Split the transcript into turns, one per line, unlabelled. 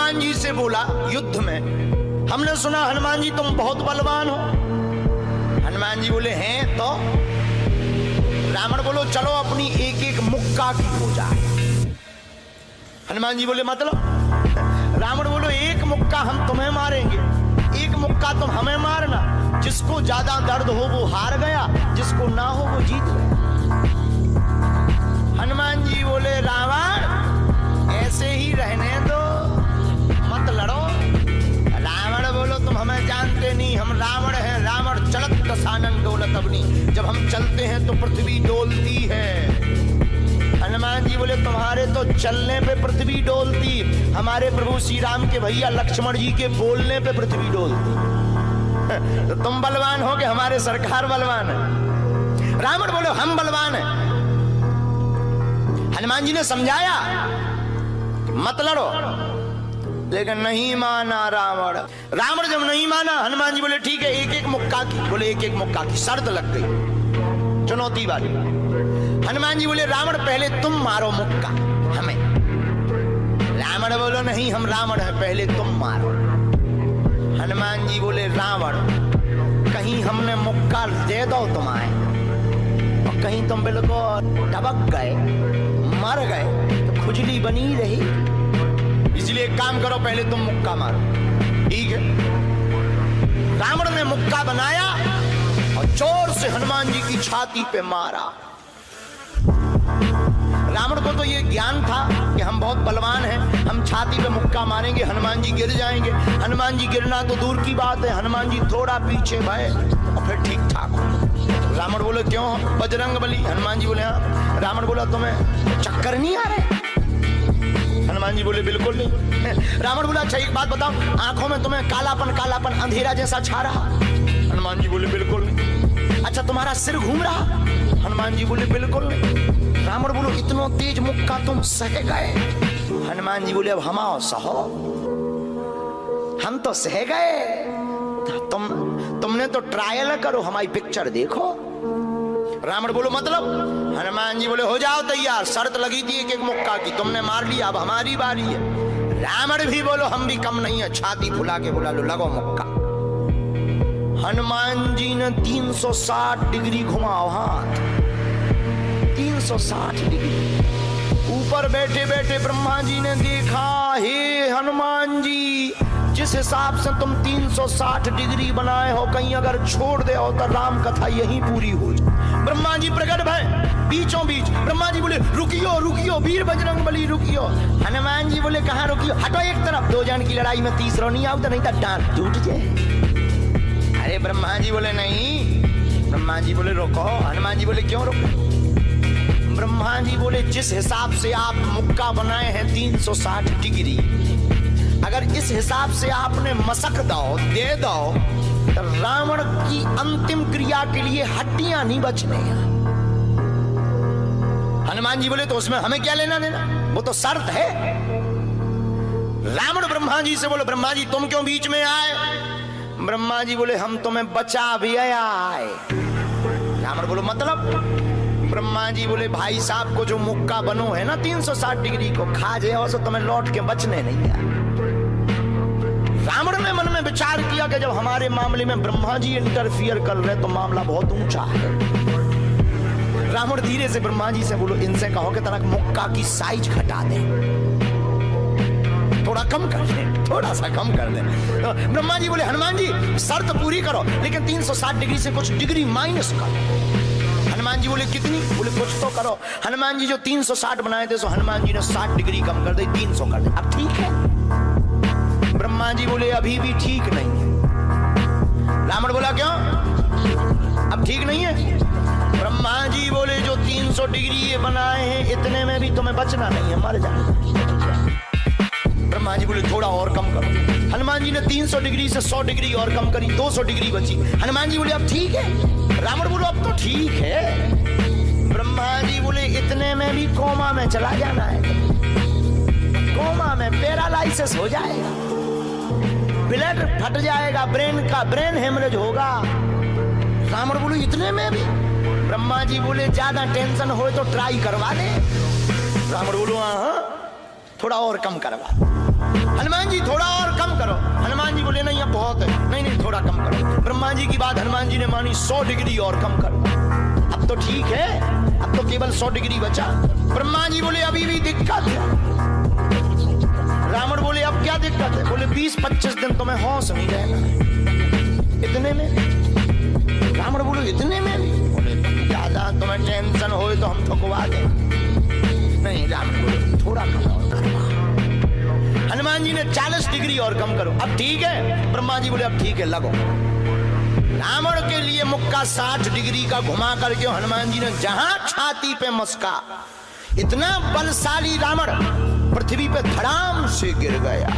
हनुमान जी से बोला युद्ध में, हमने सुना हनुमान जी तुम बहुत बलवान हो। हनुमान जी बोले हैं तो। रावण बोलो चलो अपनी एक एक मुक्का की हो जाए। हनुमान जी बोले मतलब? रावण बोलो एक मुक्का हम तुम्हें मारेंगे, एक मुक्का तुम हमें मारना। जिसको ज्यादा दर्द हो वो हार गया, जिसको ना हो वो जीत गया। हनुमान जी बोले रावण ऐसे ही रहने दो, मत लड़ो। रावण बोलो तुम हमें जानते नहीं, हम रावण हैं। रावण चलत दसानन डोलत अवनी, जब हम चलते हैं तो पृथ्वी डोलती है। हनुमान जी बोले तुम्हारे तो चलने पे पृथ्वी डोलती, हमारे प्रभु श्री राम के भैया लक्ष्मण जी के बोलने पे पृथ्वी डोलती। तो तुम बलवान हो कि हमारे सरकार बलवान है? रावण बोले हम बलवान हैं। हनुमान जी ने समझाया मत लड़ो, लेकिन नहीं माना रावण। रावण जब नहीं माना, हनुमान जी बोले ठीक है एक एक मुक्का की। बोले एक एक मुक्का की शर्त लग गई, चुनौती वाली। हनुमान जी बोले रावण पहले तुम मारो मुक्का हमें। रावण बोलो नहीं हम रावण हैं, पहले तुम मारो। हनुमान जी बोले रावण कहीं हमने मुक्का दे दो तुम्हारे और कहीं तुम बिल्कुल टबक गए, मर गए तो खुजली बनी रही, इसलिए एक काम करो पहले तुम मुक्का मारो। ठीक है। रावण ने मुक्का बनाया और जोर से हनुमान जी की छाती पे मारा। रावण को तो ये ज्ञान था कि हम बहुत बलवान हैं, हम छाती पे मुक्का मारेंगे हनुमान जी गिर जाएंगे। हनुमान जी गिरना तो दूर की बात है, हनुमान जी थोड़ा पीछे भय और फिर ठीक ठाक हो। रावण बोले क्यों बजरंग बली? हनुमान जी बोले हाँ। रावण बोला तुम्हें चक्कर नहीं आ रहे? हनुमान जी बोले बिल्कुल नहीं। रावण बोला अच्छा एक बात बताओ, आंखों में तुम्हें कालापन कालापन अंधेरा जैसा छा रहा? हनुमान जी बोले बिल्कुल नहीं। अच्छा तुम्हारा सिर घूम रहा? हनुमान जी बोले बिल्कुल नहीं। रावण बोलो इतना तेज मुक्का तुम सह गए? हनुमान जी बोले अब हम आओ सहो, हम तो सह गए, तुमने तो ट्रायल करो, हमारी पिक्चर देखो। रावण बोलो मतलब? हनुमान जी बोले हो जाओ तैयार, शर्त लगी थी एक एक मुक्का की, तुमने मार लिया, अब हमारी बारी है। रावण भी बोलो हम भी कम नहीं है, छाती फुला के बोला लो लगो मुक्का। हनुमान जी ने 360 डिग्री घुमाओ हाथ, 360 डिग्री। ऊपर बैठे बैठे ब्रह्मा जी ने देखा, हे हनुमान जी जिस हिसाब से तुम 360 डिग्री बनाए हो, कहीं अगर छोड़ दे हो तो राम कथा यहीं पूरी हो जाए। ब्रह्मा जी प्रकट भय बीचों बीच। ब्रह्मा जी बोले रुकियो रुकियो वीर बजरंग बली रुकियो। हनुमान जी बोले कहाँ रुकियो? हटो एक तरफ, दो जन की लड़ाई में तीसरा नहीं आओ तो नहीं तो डांट टूट जाए। अरे ब्रह्मा जी बोले नहीं। ब्रह्मा जी बोले रोको। हनुमान जी बोले क्यों रोको? ब्रह्मा जी बोले जिस हिसाब से आप मुक्का बनाए हैं 360 डिग्री, अगर इस हिसाब से आपने मसक दो दे दो तो रावण की अंतिम क्रिया के लिए हड्डियां नहीं बचने। हनुमान जी बोले तो उसमें हमें क्या लेना देना, वो तो शर्त है। रावण ब्रह्मा जी से बोले ब्रह्मा जी तुम क्यों बीच में आए? ब्रह्मा जी बोले हम तुम्हें बचा भी आए। रावण बोलो मतलब? ब्रह्मा जी बोले भाई साहब को जो मुक्का बनो है ना 360 डिग्री को खा जाए तो तुम्हें लौट के बचने नहीं दिया। रावण ने मन में विचार किया कि जब हमारे मामले में ब्रह्मा जी इंटरफियर कर रहे तो मामला बहुत ऊंचा है। रावण धीरे से ब्रह्मा जी से बोलो इनसे कहो कि तनक मुक्का की साइज घटा दे, थोड़ा कम कर दे, थोड़ा सा कम कर दे। तो ब्रह्मा जी बोले हनुमान जी शर्त पूरी करो लेकिन 360 डिग्री से कुछ डिग्री माइनस करो। हनुमान जी बोले कितनी? बोले कुछ तो करो। हनुमान जी जो 360 बनाए थे सो हनुमान जी ने 60 डिग्री कम कर दी, 300 कर दी। अब ठीक है? ब्रह्मा जी बोले अभी भी ठीक नहीं है। रावण बोला क्यों? अब ठीक नहीं है? ब्रह्मा जी बोले जो 300 डिग्री ये बनाए हैं इतने में भी तुम्हें बचना नहीं है, मर जाना। ब्रह्मा जी बोले थोड़ा और कम करो। हनुमान जी ने 300 डिग्री से 100 डिग्री और कम करी, 200 डिग्री बची। हनुमान जी बोले अब ठीक है? रावण बोलो अब तो ठीक है। ब्रह्मा जी बोले इतने में भी कोमा में चला जाना है, कोमा में पैरालाइसिस हो जाएगा, ब्लड फट जाएगा, ब्रेन हेमरेज होगा। रावण बोले इतने में भी? ब्रह्मा जी बोले ज्यादा टेंशन हो तो ट्राई करवा दे। रावण बोलो हाँ थोड़ा और कम करवा। हनुमान जी थोड़ा और कम करो। हनुमान जी बोले नहीं अब बहुत है, नहीं नहीं थोड़ा कम करो। ब्रह्मा जी की बात हनुमान जी ने मानी, 100 डिग्री और कम करो। अब तो ठीक है, अब तो केवल 100 डिग्री बचा। ब्रह्मा जी बोले अभी भी दिक्कत है। रावण बोले अब क्या दिक्कत है? बोले 20-25 दिन तुम्हें होश नहीं रहना। इतने में? रावण बोले इतने में भी? बोले ज्यादा तुम्हें टेंशन हो तो हम ठुकवा दें। नहीं, रावण बोले थोड़ा कम और। हनुमान जी ने 40 डिग्री और कम करो। अब ठीक है? ब्रह्मा जी बोले अब ठीक है लगो। रावण के लिए मुक्का 60 डिग्री का घुमा करके हनुमान जी ने जहां छाती पे मस्का, इतना बलशाली रावण पृथ्वी पे धड़ाम से गिर गया।